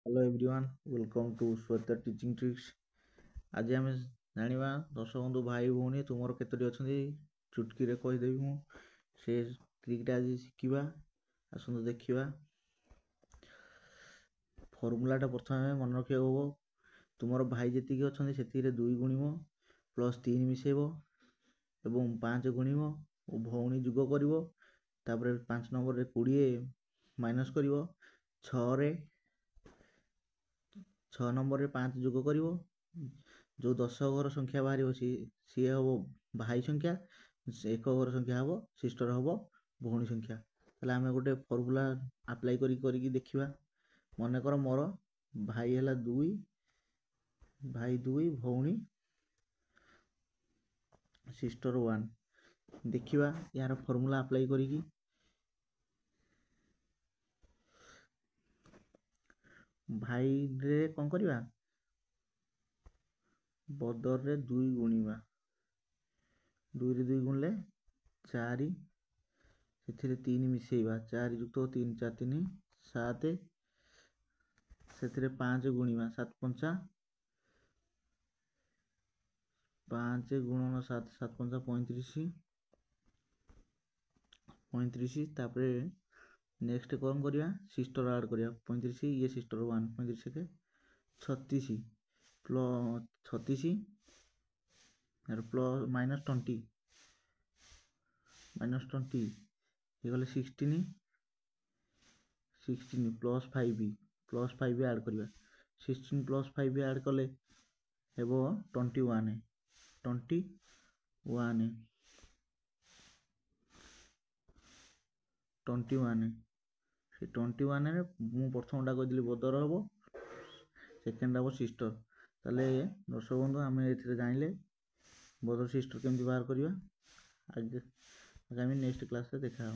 Hello everyone welcome to Shweta teaching tricks. आज आम जाना दश बंधु भाई भौणी तुमर केतोटी अच्छा चुटकी कहीदेवी मु से ट्रिकटा आज शिखा। आसतु देखा फर्मूलाटा प्रथम मन रखा हम तुम भाई जी अच्छा से 2 गुणिम प्लस 3 मिसेब एवं 5 गुणिम और भौणी जुग कर 5 नंबर 20 माइनस कर 6 नंबर 5 जुग कर जो 10 घर संख्या बाहर सी हम भाई संख्या 1 घर संख्या हम सिस्टर हम भौणी संख्या। आम गोटे फर्मूला आप्लाय करी देखा। मनकर मोर भाई है 2 भाई 2 भौणी सिस्टर 1 देखा यार फर्मूला आप्लाय करी भाई रे कौन करवा बदर रे 2 गुणिबा 2 रे 2 गुणले 4 से 3 मिसेबा 4 युक्त 3 4 3 7 से 5 गुणिबा 7 5 5 गुणन 7 7 5 35 35 तापर नेक्स्ट कौन करवा सिस्टर ऐड करवा 35 ये सिस्टर 1 35 के 36 प्लस 36 प्लस -20 ये गले 16 प्लस 5 ऐड करवा 16 प्लस 5 ऐड कले हेबो 21 से 21 रे मु प्रथमटा कहीदेली बदर हम सेकेंड हम सिस्टर। ताले दर्शक बंधु आम ए जानिले बदर सिस्टर केमती बाहर करवा। आगामी नेक्स्ट क्लास देखा।